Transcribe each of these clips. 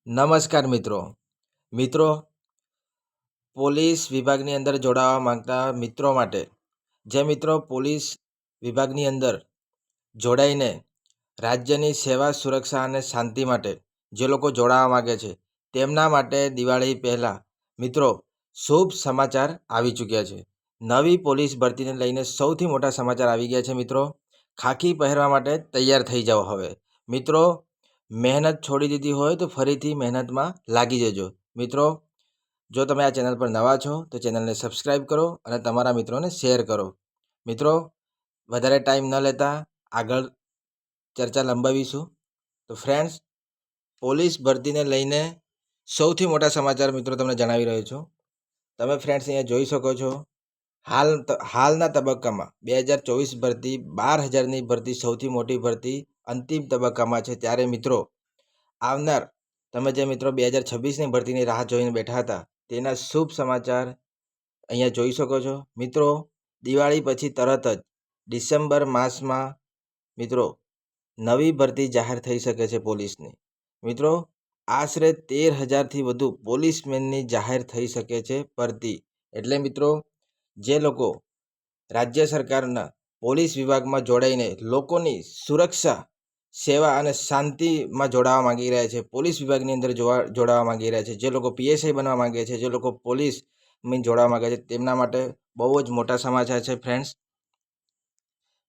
નમસ્કાર મિત્રો મિત્રો પોલીસ વિભાગની અંદર જોડાવા માંગતા મિત્રો માટે જે મિત્રો પોલીસ વિભાગની અંદર જોડાઈને રાજ્યની સેવા સુરક્ષા અને શાંતિ માટે જે લોકો જોડાવા માગે છે તેમના માટે દિવાળી પહેલાં મિત્રો શુભ સમાચાર આવી ચૂક્યા છે। નવી પોલીસ ભરતીને લઈને સૌથી મોટા સમાચાર આવી ગયા છે। મિત્રો ખાકી પહેરવા માટે તૈયાર થઈ જાઓ। હવે મિત્રો મહેનત છોડી દીધી હોય તો ફરીથી મહેનતમાં લાગી જજો। મિત્રો જો તમે આ ચેનલ પર નવા છો તો ચેનલને સબસ્ક્રાઈબ કરો અને તમારા મિત્રોને શેર કરો। મિત્રો વધારે ટાઈમ ન લેતા આગળ ચર્ચા લંબાવીશું। તો ફ્રેન્ડ્સ પોલીસ ભરતીને લઈને સૌથી મોટા સમાચાર મિત્રો તમને જણાવી રહ્યો છું। તમે ફ્રેન્ડ્સ અહીંયા જોઈ શકો છો હાલના તબક્કામાં 2024 ભરતી 12,000ની ભરતી સૌથી મોટી ભરતી અંતિમ તબક્કામાં છે। ત્યારે મિત્રો આવનાર તમે જે મિત્રો 2026ની ભરતીની રાહ જોઈને બેઠા હતા તેના શુભ સમાચાર અહીંયા જોઈ શકો છો। મિત્રો દિવાળી પછી તરત જ ડિસેમ્બર માસમાં મિત્રો નવી ભરતી જાહેર થઈ શકે છે પોલીસની। મિત્રો આશરે 13,000થી વધુ પોલીસમેનની જાહેર થઈ શકે છે ભરતી। એટલે મિત્રો જે લોકો રાજ્ય સરકારના પોલીસ વિભાગમાં જોડાઈને લોકોની સુરક્ષા સેવા અને શાંતિમાં જોડાવા માંગી રહ્યા છે, પોલીસ વિભાગની અંદર જોડાવા માંગી રહ્યા છે, જે લોકો પીએસઆઈ બનવા માંગે છે, જે લોકો પોલીસમાં જોડાવા માંગે છે તેમના માટે બહુ જ મોટા સમાચાર છે ફ્રેન્ડ્સ।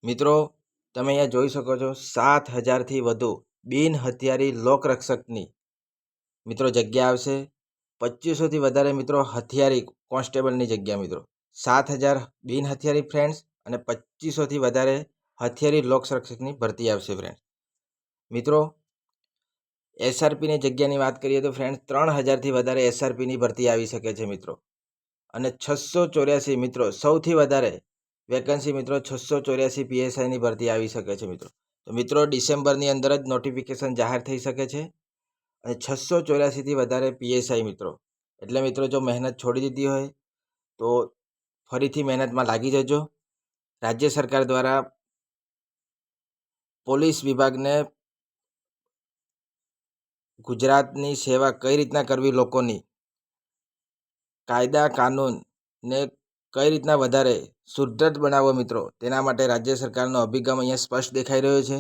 મિત્રો તમે અહીંયા જોઈ શકો છો 7,000થી વધુ બિન હથિયારી લોકરક્ષકની મિત્રો જગ્યા આવશે। 2500થી વધારે મિત્રો હથિયારી કોન્સ્ટેબલની જગ્યા મિત્રો 7,000 બિન હથિયારી ફ્રેન્ડ્સ અને 2500થી વધારે હથિયારી લોકરક્ષકની ભરતી આવશે ફ્રેન્ડ્સ। મિત્રો એસઆરપીની જગ્યાની વાત કરીએ તો ફ્રેન્ડ્સ 3,000થી વધારે એસઆરપીની ભરતી આવી શકે છે મિત્રો અને 684 મિત્રો સૌથી વધારે વેકન્સી મિત્રો 684 પીએસઆઈની ભરતી આવી શકે છે મિત્રો। તો મિત્રો ડિસેમ્બરની અંદર જ નોટિફિકેશન જાહેર થઈ શકે છે અને 684થી વધારે પીએસઆઈ મિત્રો। એટલે મિત્રો જો મહેનત છોડી દીધી હોય તો ફરીથી મહેનતમાં લાગી જજો। રાજ્ય સરકાર દ્વારા પોલીસ વિભાગને ગુજરાતની સેવા કઈ રીતના કરવી, લોકોની કાયદા કાનૂનને કઈ રીતના વધારે સુદૃઢ બનાવવો મિત્રો, તેના માટે રાજ્ય સરકારનો અભિગમ અહીંયા સ્પષ્ટ દેખાઈ રહ્યો છે।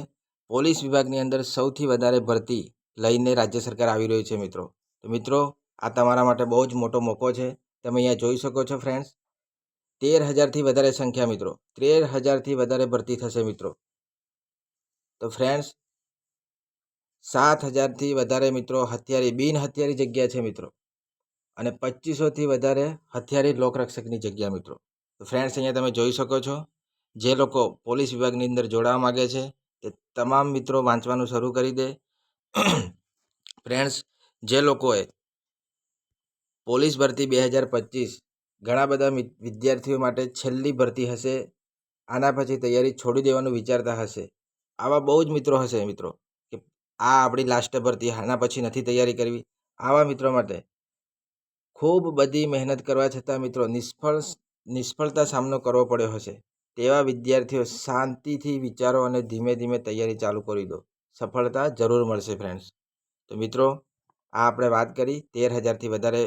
પોલીસ વિભાગની અંદર સૌથી વધારે ભરતી લઈને રાજ્ય સરકાર આવી રહ્યું છે મિત્રો। તો મિત્રો આ તમારા માટે બહુ જ મોટો મોકો છે। તમે અહીંયા જોઈ શકો છો ફ્રેન્ડ્સ 13,000થી વધારે સંખ્યા મિત્રો, 13,000થી વધારે ભરતી થશે મિત્રો। તો ફ્રેન્ડ્સ 7,000થી વધારે મિત્રો હથિયારી બિન હથિયારી જગ્યા છે મિત્રો અને 2500થી વધારે હથિયારી લોકરક્ષકની જગ્યા મિત્રો। તો ફ્રેન્ડ્સ અહીંયા તમે જોઈ શકો છો જે લોકો પોલીસ વિભાગની અંદર જોડાવા માગે છે તે તમામ મિત્રો વાંચવાનું શરૂ કરી દે। ફ્રેન્ડ્સ જે લોકોએ પોલીસ ભરતી 2025 ઘણા બધા વિદ્યાર્થીઓ માટે છેલ્લી ભરતી હશે, આના પછી તૈયારી છોડી દેવાનું વિચારતા હશે, આવા બહુ જ મિત્રો હશે મિત્રો કે આ આપણી લાસ્ટ ભરતી, આના પછી નથી તૈયારી કરવી। આવા મિત્રો માટે ખૂબ બધી મહેનત કરવા છતાં મિત્રો નિષ્ફળતા સામનો કરવો પડ્યો હશે તેવા વિદ્યાર્થીઓ શાંતિથી વિચારો અને ધીમે ધીમે તૈયારી ચાલુ કરી દો, સફળતા જરૂર મળશે ફ્રેન્ડ્સ। તો મિત્રો આ આપણે વાત કરી 13,000થી વધારે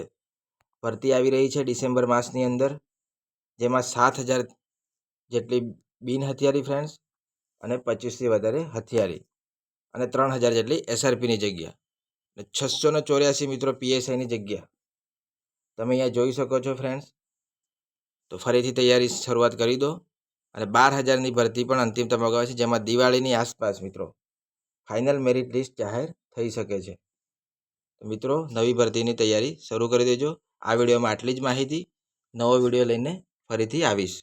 ભરતી આવી રહી છે ડિસેમ્બર માસની અંદર, જેમાં 7,000 જેટલી બિન હથિયારી ફ્રેન્ડ્સ અને 25થી વધારે હથિયારી અને 3,000 જેટલી એસઆરપીની જગ્યા અને 684 મિત્રો પીએસઆઈની જગ્યા તમે અહીંયા જોઈ શકો છો ફ્રેન્ડ્સ। તો ફરીથી તૈયારી શરૂઆત કરી દો અને 12,000ની ભરતી પણ અંતિમ તબક્કો છે, જેમાં દિવાળીની આસપાસ મિત્રો ફાઇનલ મેરિટ લિસ્ટ જાહેર થઈ શકે છે। તો મિત્રો નવી ભરતીની તૈયારી શરૂ કરી દેજો। આ વિડીયોમાં આટલી જ માહિતી, નવો વિડીયો લઈને ફરીથી આવીશ,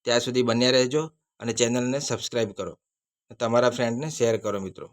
ત્યાં સુધી બન્યા રહેજો અને ચેનલને સબસ્ક્રાઈબ કરો, તમારા ફ્રેન્ડને શેર કરો મિત્રો।